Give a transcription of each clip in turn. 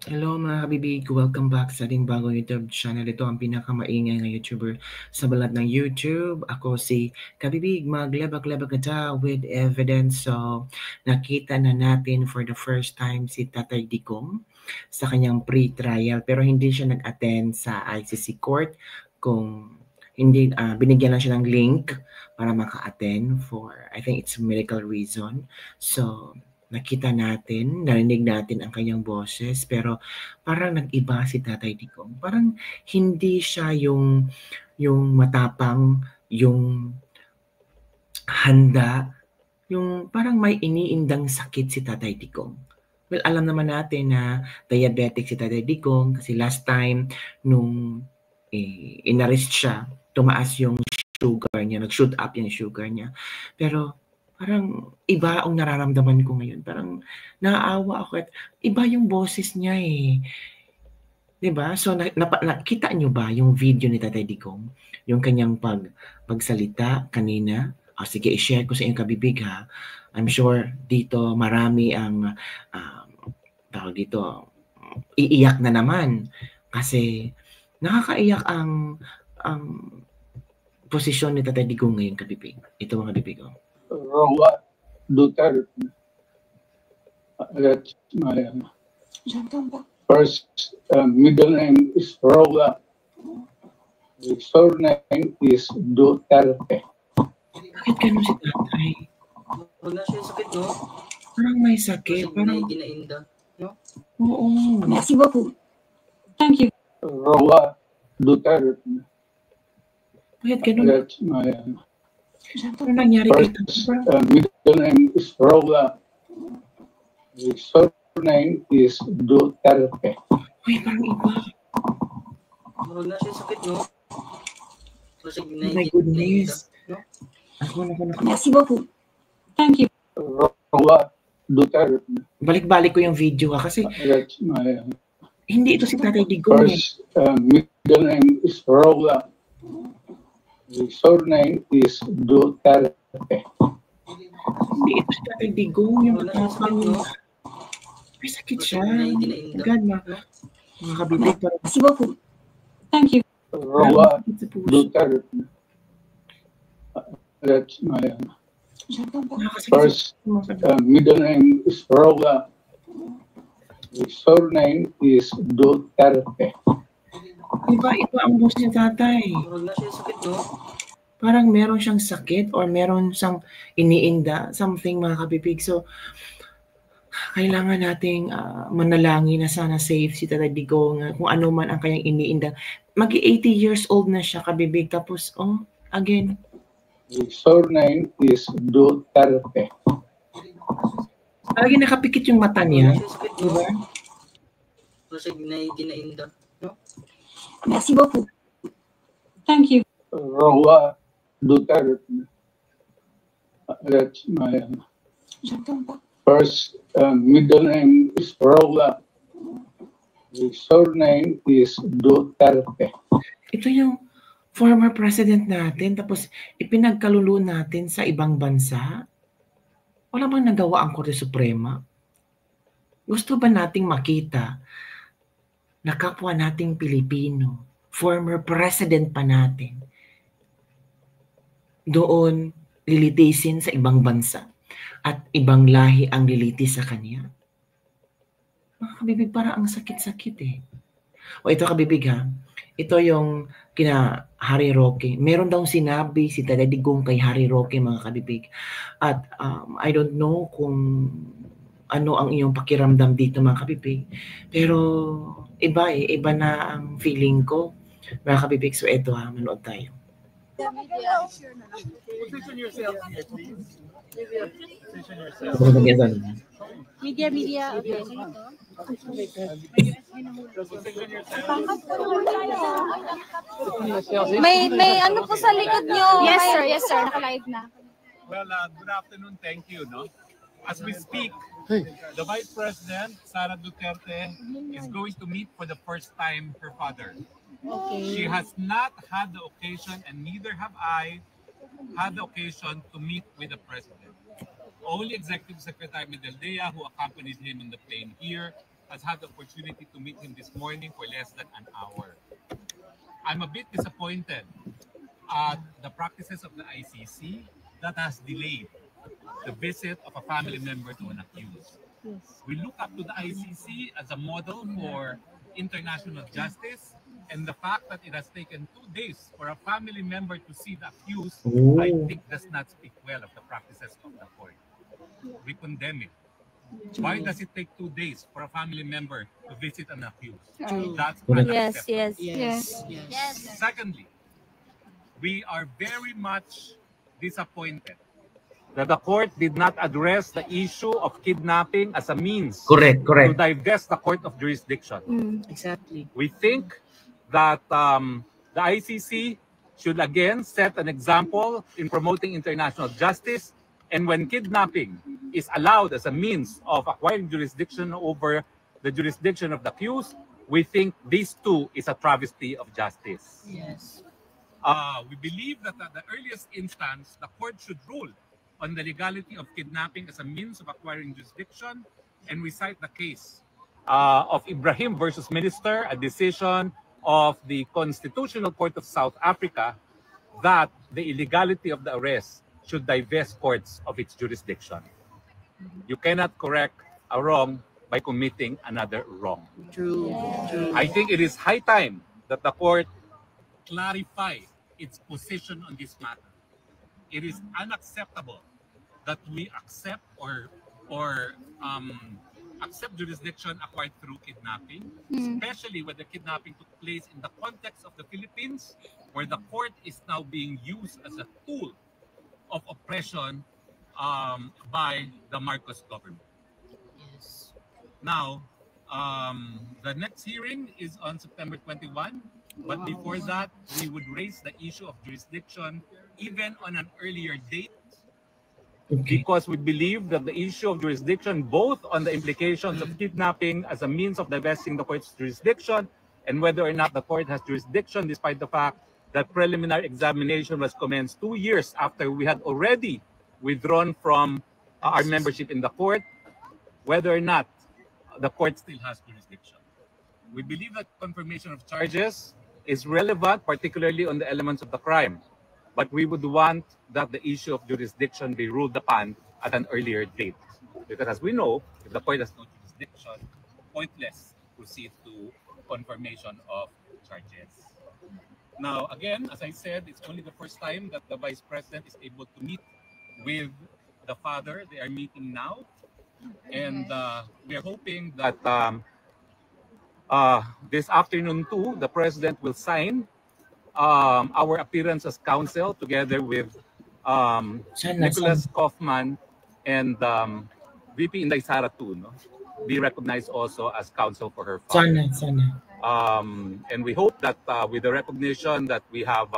Hello mga kabibig, welcome back sa ating bagong YouTube channel. Ito ang pinakamaingay na YouTuber sa balat ng YouTube. Ako si Kabibig, maglabag-labag na ta with evidence. So, nakita na natin for the first time si Tatay Digong sa kanyang pre-trial pero hindi siya nag-attend sa ICC court kung hindi binigyan lang siya ng link para maka-attend for I think it's a medical reason. So, nakita natin, narinig natin ang kanyang boses pero parang nag-iba si Tatay Digong. Parang hindi siya yung matapang, yung handa, yung parang may iniindang sakit si Tatay Digong. Well, alam naman natin na diabetic si Tatay Digong kasi last time nung inarrest siya, tumaas yung sugar niya, nag-shoot up yung sugar niya. Pero parang iba ang nararamdaman ko ngayon. Parang naaawa ako at iba yung boses niya eh. 'Di ba? So nakita niyo ba yung video ni Tatay Digong? Yung kanyang pagsalita kanina? O sige, i-share ko sa inyo kabibig ha. I'm sure dito marami ang tawag dito, iiyak na naman kasi nakakaiyak ang posisyon ni Tatay Digong ngayon kabibig. Ito mga kabibig. Roa Duterte. That's my first middle name is Roa. The surname is Duterte. Bakit ganun si tatay? Wala siya sakit, no? Parang may sakit. Parang ginainda, no? Oo. Merci beaucoup. Thank you. Roa Duterte. Bakit ganun? That's my Ano nangyari kay first middle name is Roa. The surname is Duterte. Uy, parang iba. Wala siya sakit, no? Kasi Oh my goodness. no? Ako. Merci beaucoup. Thank you. Roa Duterte. Balik-balik ko yung video ha kasi That's my hindi ito si Tatay Digong eh. first middle name is Roa. The surname is Duterte. Hindi ito si Tatay Digong. Yung Wala siya sakit, matapang. no? May sakit siya. Ginainda. God, mga kabibig. Parang Merci beaucoup. Thank you. Roa sakit sa puso. Duterte. That's my Nakakasakit first sa mga kabibig. middle name is Roa. The surname is Duterte. Iba ang boses ni tatay. Wala siya sakit, no? Parang meron siyang sakit or meron siyang iniinda, something mga kabibig. So, kailangan nating manalangin na sana safe si Tatay Digong kung ano man ang kanyang iniinda. Mag-80 years old na siya kabibig. Tapos, again, The surname is Duterte. lagi nakapikit yung mata niya. Wala siya sakit, no? Diba? Kasi ginainda, no? Merci beaucoup. Thank you. Roa Duterte. That's my first middle name is Roa. The surname is Duterte. Ito yung former president natin, tapos ipinagkalulo natin sa ibang bansa. Wala bang nagawa ang Korte Suprema? Gusto ba nating makita na kapwa nating Pilipino, former president pa natin, doon lilitisin sa ibang bansa at ibang lahi ang lilitis sa kanya? Mga kabibig, para ang sakit-sakit eh. O ito kabibig ha, ito yung kina Harry Roque. Meron daw sinabi si Tatay Digong kay Harry Roque mga kabibig. At I don't know kung ano ang iyong pakiramdam dito mga kabibig. Pero iba na ang feeling ko mga kabibig. So ito ha, manood tayo. Position yourself here, please. Position yourself. Media. Okay. Position yourself. May ano po sa likod nyo. Yes sir. Naka-live na. Well, good afternoon. Thank you. No, as we speak, the Vice President Sara Duterte is going to meet for the first time her father. Okay. She has not had the occasion, and neither have I had the occasion to meet with the president. Only Executive Secretary Medaldea, who accompanied him on the plane here, has had the opportunity to meet him this morning for less than an hour. I'm a bit disappointed at the practices of the ICC that has delayed the visit of a family member to an accused. We look up to the ICC as a model for international justice, and the fact that it has taken 2 days for a family member to see the accused, I think does not speak well of the practices of the court. We condemn it. Why does it take 2 days for a family member to visit an accused? That's Yes, unacceptable. yes. Secondly, we are very much disappointed that the court did not address the issue of kidnapping as a means Correct, to correct. divest the court of jurisdiction. Exactly. We think that the ICC should again set an example in promoting international justice, and when kidnapping is allowed as a means of acquiring jurisdiction over the jurisdiction of the accused, we think this too is a travesty of justice. Yes. We believe that at the earliest instance, the court should rule on the legality of kidnapping as a means of acquiring jurisdiction, and we cite the case of Ibrahim versus Minister, a decision of the Constitutional Court of South Africa, that the illegality of the arrest should divest courts of its jurisdiction. You cannot correct a wrong by committing another wrong. True. I think it is high time that the court clarify its position on this matter. It is unacceptable that we accept or accept jurisdiction acquired through kidnapping, especially when the kidnapping took place in the context of the Philippines, where the court is now being used as a tool of oppression by the Marcos government. Yes. Now, the next hearing is on September 21, but before that, we would raise the issue of jurisdiction even on an earlier date, because we believe that the issue of jurisdiction, both on the implications of kidnapping as a means of divesting the court's jurisdiction, and whether or not the court has jurisdiction, despite the fact that preliminary examination was commenced 2 years after we had already withdrawn from our membership in the court, whether or not the court still has jurisdiction. We believe that confirmation of charges is relevant, particularly on the elements of the crime, but we would want that the issue of jurisdiction be ruled upon at an earlier date. Because as we know, if the court has no jurisdiction, pointless proceed to confirmation of charges. Now, again, as I said, it's only the first time that the Vice President is able to meet with the father. They are meeting now. And we are hoping that this afternoon too, the President will sign our appearance as counsel together with Nicholas Kaufman and VP Inday Sara too, no? Be recognized also as counsel for her father. And we hope that with the recognition that we have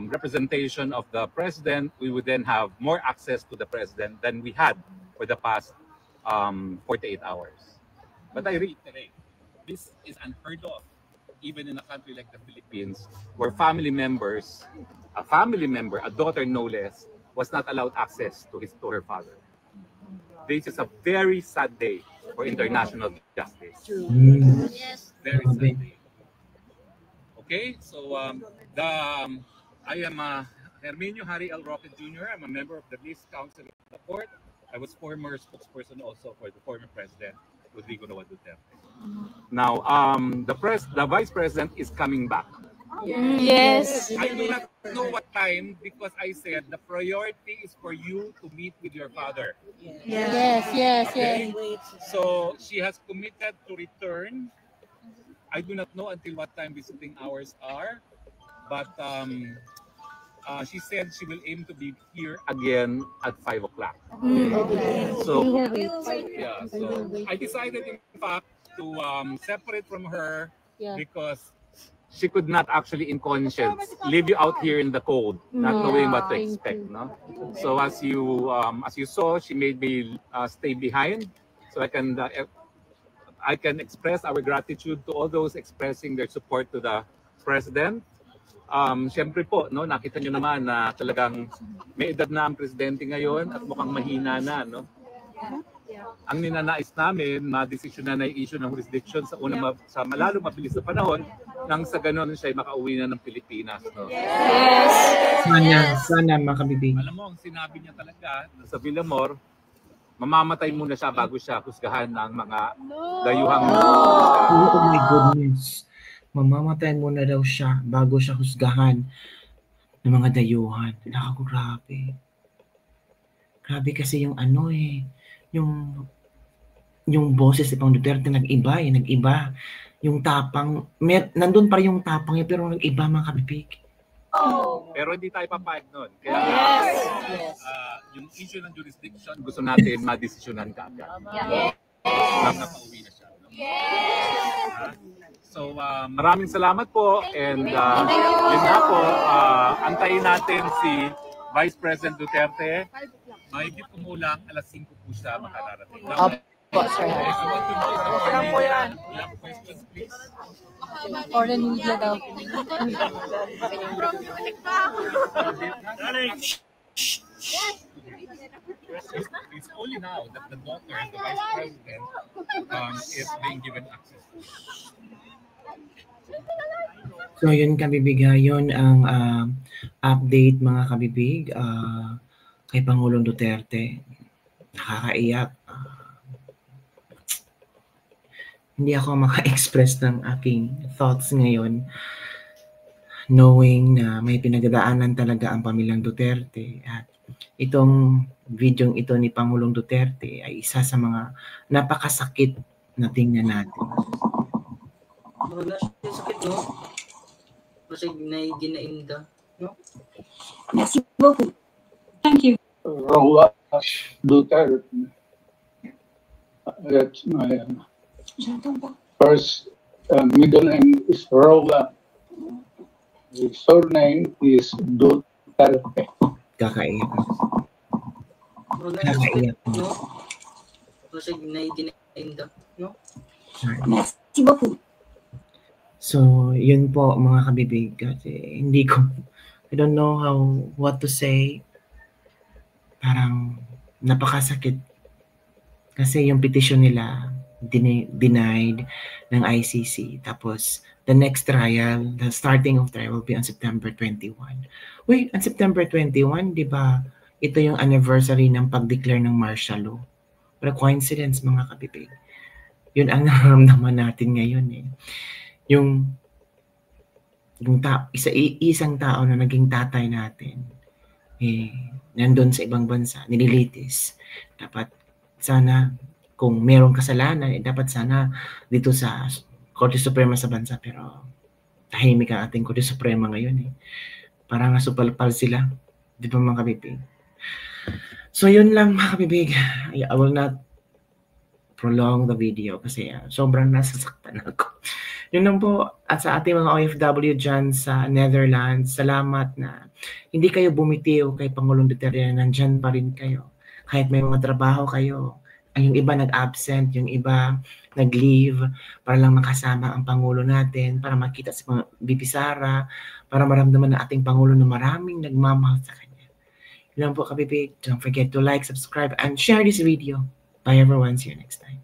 representation of the President, we would then have more access to the President than we had for the past 48 hours. But I reiterate, this is unheard of, even in a country like the Philippines, where family members, a family member, a daughter no less, was not allowed access to her father. This is a very sad day for international justice. Yes. Very sad day. Okay, so I am Herminio Harry L. Roque Jr. I'm a member of the Least Council of the Court. I was former spokesperson also for the former President, Rodrigo Roa Duterte. Now, the Vice President is coming back. Yes. I do not know what time, because I said the priority is for you to meet with your father. Yes. Okay? So she has committed to return. I do not know until what time visiting hours are, but she said she will aim to be here again at 5 o'clock. So, yeah, so I decided, in fact, to separate from her because she could not actually, in conscience, leave you out here in the cold, not knowing what to expect. No? So as you saw, she made me stay behind, so I can express our gratitude to all those expressing their support to the President. Siyempre po, no, nakita nyo naman na talagang may edad na ang presidente ngayon at mukhang mahina na, no? Ang ninanais namin, ma-desisyon na i-issue ng jurisdiction sa sa malalo mabilis na panahon nang sa ganoon siya makauwi na ng Pilipinas. No? Sana mga kabibig. Alam mo, ang sinabi niya talaga sa Villamor, mamamatay muna siya bago siya husgahan ng mga dayuhang. Oh my goodness. Mamamatay muna daw siya bago siya husgahan ng mga dayuhan. Grabe. Grabe kasi yung yung boses ni Pang Duterte nag-iba. Yung tapang, nandun pa rin yung tapang niya pero nag-iba mga kabibig. Pero hindi tayo papayag nun. Kaya yung issue ng jurisdiction, gusto natin ma-desisyonan ka agad. Nang napauwi na siya. So maraming salamat po and yun nga po, antayin natin si Vice President Duterte. Mahigit kumulang alas 5 po siya makararating. Opo, sir. I want to know the ilang questions, please. Foreign media daw. It's only now that the daughter, the Vice President, is being given access. So yun kabibig, yun ang update mga kabibig kay Pangulong Duterte. Nakakaiyak. Hindi ako maka-express ng aking thoughts ngayon knowing na may pinagdaanan talaga ang pamilyang Duterte at itong videong ito ni Pangulong Duterte ay isa sa mga napakasakit na tingnan natin. Wala siya sakit, no? Kasi ginainda, no? Merci beaucoup. Thank you. Rola Duterte. That's my first middle name is Rola. The surname is Duterte. Kakaiyak. Wala siya sakit, Kakaiyak. no? Kasi ginainda, no? Merci beaucoup. So, yun po mga kabibig kasi I don't know what to say. Parang napakasakit kasi yung petition nila denied ng ICC. Tapos, the next trial, the starting of trial will be on September 21. Wait, on September 21, di ba, ito yung anniversary ng pag-declare ng martial law. Pero coincidence mga kabibig. Yun ang nararamdaman natin ngayon eh. Yung isang tao na naging tatay natin nandun sa ibang bansa, nililitis. Dapat sana kung merong kasalanan, dapat sana dito sa Korte Suprema sa bansa, pero tahimik ang ating Korte Suprema ngayon Parang nasupalpal sila. Di ba mga kabibig? So yun lang mga kabibig. I will not prolong the video kasi sobrang nasasaktan ako. Yun lang po, at sa ating mga OFW dyan sa Netherlands, salamat na hindi kayo bumitiw kay Pangulong Duterte, nandyan pa rin kayo. Kahit may mga trabaho kayo, yung iba nag-absent, yung iba nag-leave para lang makasama ang Pangulo natin, para makita si VP Sara, para maramdaman na ating Pangulo na maraming nagmamahal sa kanya. Yun lang po kabibig. Don't forget to like, subscribe, and share this video. Bye everyone. See you next time.